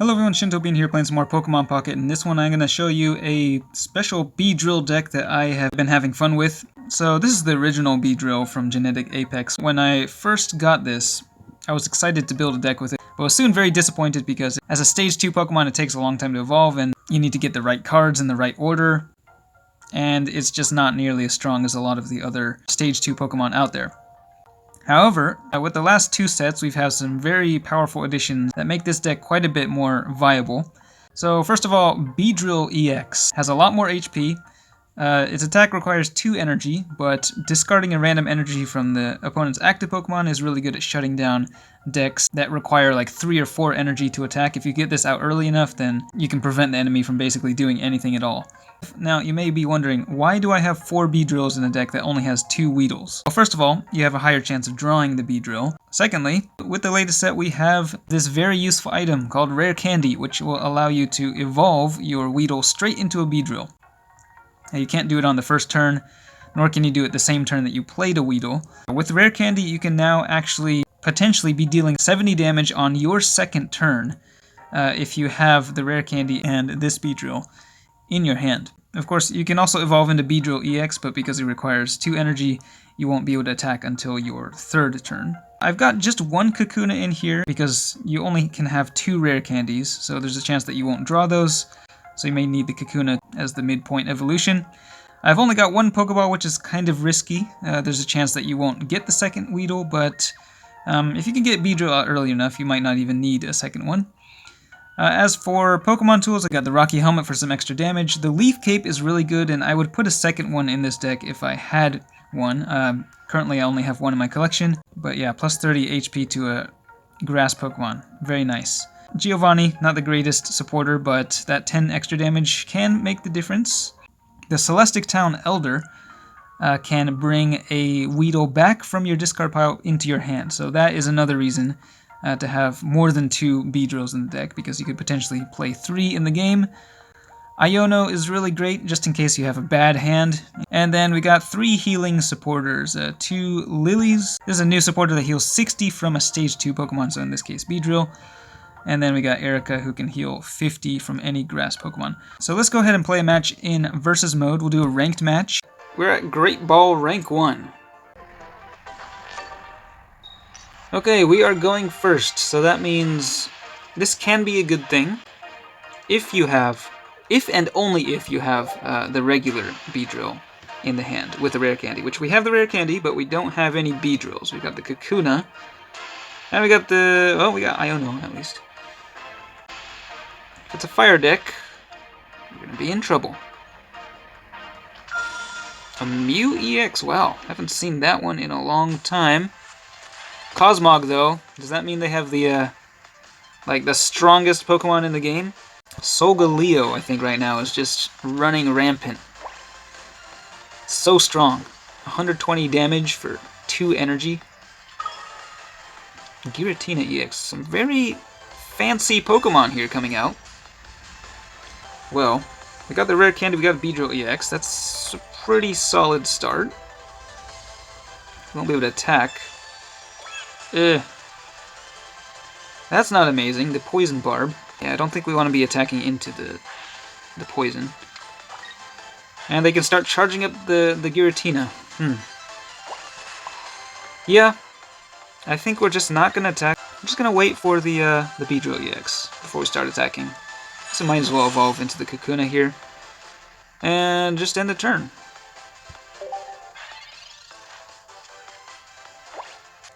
Hello everyone, Shinto Bean here playing some more Pokemon Pocket. In this one I'm going to show you a special Beedrill deck that I have been having fun with. So this is the original Beedrill from Genetic Apex. When I first got this, I was excited to build a deck with it, but was soon very disappointed because as a Stage 2 Pokemon it takes a long time to evolve and you need to get the right cards in the right order, and it's just not nearly as strong as a lot of the other Stage 2 Pokemon out there. However, with the last two sets, we've had some very powerful additions that make this deck quite a bit more viable. So first of all, Beedrill EX has a lot more HP. Its attack requires 2 energy, but discarding a random energy from the opponent's active Pokemon is really good at shutting down decks that require like 3 or 4 energy to attack. If you get this out early enough, then you can prevent the enemy from basically doing anything at all. Now, you may be wondering, why do I have 4 Beedrills in a deck that only has 2 Weedles? Well, first of all, you have a higher chance of drawing the Beedrill. Secondly, with the latest set, we have this very useful item called Rare Candy, which will allow you to evolve your Weedle straight into a Beedrill. Now, you can't do it on the first turn, nor can you do it the same turn that you played a Weedle. With Rare Candy, you can now actually potentially be dealing 70 damage on your second turn if you have the Rare Candy and this Beedrill in your hand. Of course, you can also evolve into Beedrill EX, but because it requires 2 energy, you won't be able to attack until your third turn. I've got just 1 Kakuna in here because you only can have 2 rare candies, so there's a chance that you won't draw those, so you may need the Kakuna as the midpoint evolution. I've only got 1 Pokeball, which is kind of risky. There's a chance that you won't get the second Weedle, but if you can get Beedrill out early enough, you might not even need a second one. As for Pokemon tools, I got the Rocky Helmet for some extra damage. The Leaf Cape is really good, and I would put a second one in this deck if I had one. Currently, I only have 1 in my collection, but yeah, plus 30 HP to a Grass Pokemon. Very nice. Giovanni, not the greatest supporter, but that 10 extra damage can make the difference. The Celestic Town Elder can bring a Weedle back from your discard pile into your hand, so that is another reason to have more than 2 Beedrills in the deck, because you could potentially play 3 in the game. Iono is really great, just in case you have a bad hand. And then we got 3 healing supporters. 2 Lilies. This is a new supporter that heals 60 from a Stage 2 Pokemon, so in this case Beedrill. And then we got Erica, who can heal 50 from any grass Pokemon. So let's go ahead and play a match in versus mode. We'll do a ranked match. We're at Great Ball Rank 1. Okay, we are going first, so that means this can be a good thing if and only if you have the regular Beedrill in the hand with the Rare Candy, which we have the Rare Candy, but we don't have any Beedrills. We got the Kakuna, and we got we got Iono at least. If it's a fire deck, we're gonna be in trouble. A Mew EX, wow, haven't seen that one in a long time. Cosmog, though, does that mean they have the, like, the strongest Pokemon in the game? Solgaleo, I think, right now is just running rampant. So strong. 120 damage for 2 energy. Giratina EX. Some very fancy Pokemon here coming out. Well, we got the Rare Candy, we got Beedrill EX. That's a pretty solid start. We won't be able to attack. That's not amazing. The Poison Barb. Yeah, I don't think we want to be attacking into the poison. And they can start charging up the Giratina. Yeah, I think we're just not going to attack. I'm just going to wait for the Beedrill EX before we start attacking. So might as well evolve into the Kakuna here. And just end the turn.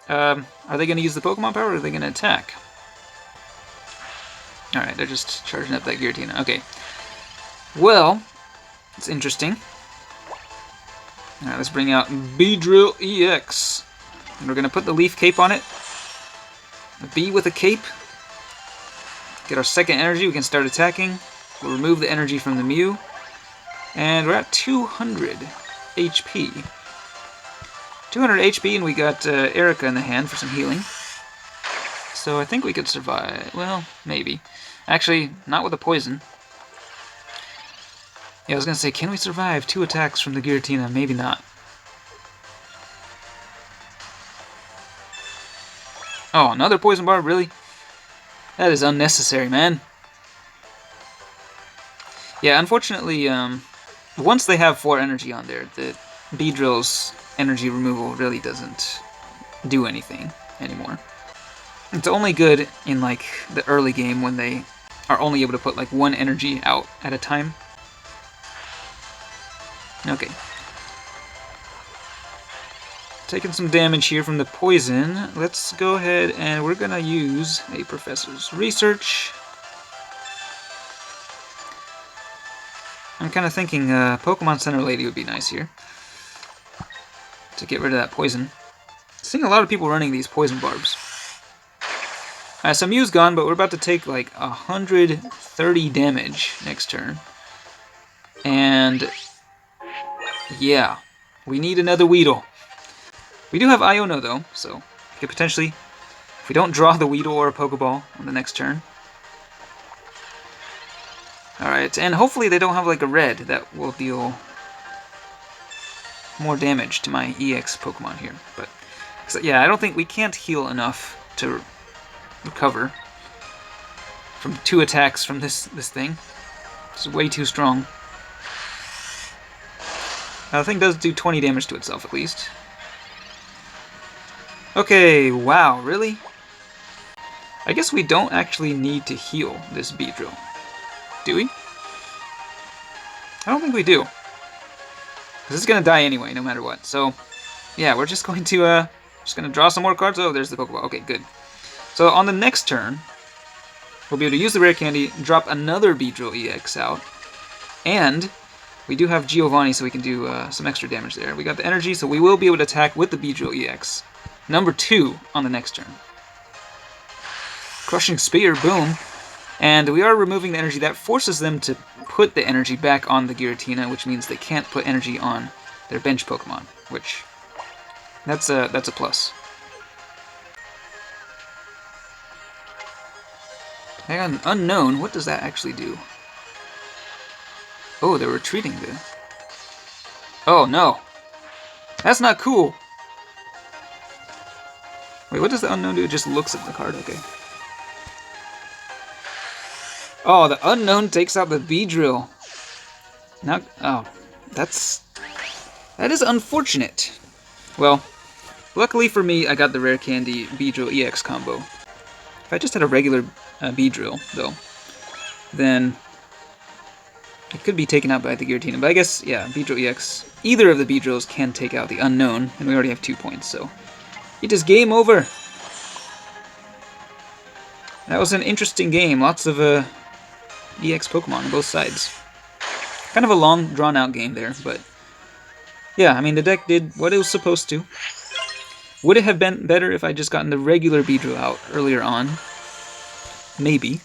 Are they going to use the Pokemon power, or are they going to attack? Alright, they're just charging up that Giratina. Okay. Well, it's interesting. Alright, let's bring out Beedrill EX. And we're going to put the Leaf Cape on it. A bee with a cape. Get our second energy, we can start attacking. We'll remove the energy from the Mew. And we're at 200 HP. 200 HP, and we got Erica in the hand for some healing. So I think we could survive. Well, maybe. Actually, not with the poison. Yeah, I was going to say, can we survive 2 attacks from the Giratina? Maybe not. Oh, another Poison Barb? Really? That is unnecessary, man. Yeah, unfortunately, once they have 4 energy on there, the Beedrill's energy removal really doesn't do anything anymore. It's only good in like the early game when they are only able to put like 1 energy out at a time. Okay. Taking some damage here from the poison. Let's go ahead and we're gonna use a Professor's Research. I'm kind of thinking Pokemon Center Lady would be nice here to get rid of that poison. Seeing a lot of people running these poison barbs. So Mew's gone, but we're about to take like 130 damage next turn. And yeah, we need another Weedle. We do have Iono though, so we could potentially, if we don't draw the Weedle or a Pokeball on the next turn. Alright, and hopefully they don't have like a red that will deal more damage to my EX Pokemon here. But yeah, I don't think we can't heal enough to recover from 2 attacks from this thing. It's way too strong. Now, the thing does do 20 damage to itself at least. Okay, wow, really? I guess we don't actually need to heal this Beedrill. Do we? I don't think we do. Because it's going to die anyway, no matter what. So, yeah, we're just going to draw some more cards. Oh, there's the Pokeball. Okay, good. So on the next turn, we'll be able to use the Rare Candy, drop another Beedrill EX out, and we do have Giovanni, so we can do some extra damage there. We got the energy, so we will be able to attack with the Beedrill EX. Number 2 on the next turn. Crushing Spear, boom. And we are removing the energy. That forces them to put the energy back on the Giratina, which means they can't put energy on their bench Pokemon, which that's a plus. Hang on, Unknown, what does that actually do? Oh, they're retreating there. Oh, no. That's not cool. Wait, what does the Unknown do? It just looks at the card, okay. Oh, the Unknown takes out the Beedrill. Now, oh, that is unfortunate. Well, luckily for me, I got the Rare Candy Beedrill EX combo. If I just had a regular Beedrill, though, then it could be taken out by the Giratina. But I guess, yeah, Beedrill EX, either of the Beedrills can take out the Unknown, and we already have 2 points, so it is game over. That was an interesting game. Lots of EX Pokemon on both sides. Kind of a long, drawn-out game there, but yeah, I mean, the deck did what it was supposed to. Would it have been better if I just gotten the regular Beedrill out earlier on? Maybe.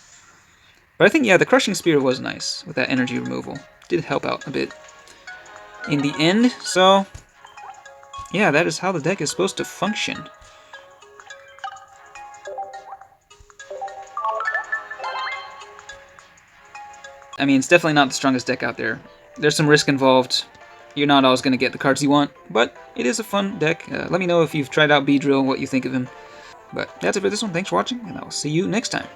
But I think, yeah, the Crushing Spear was nice with that energy removal. Did help out a bit in the end, so yeah, that is how the deck is supposed to function. I mean, it's definitely not the strongest deck out there. There's some risk involved. You're not always going to get the cards you want, but it is a fun deck. Let me know if you've tried out Beedrill, what you think of him. But that's it for this one. Thanks for watching, and I'll see you next time.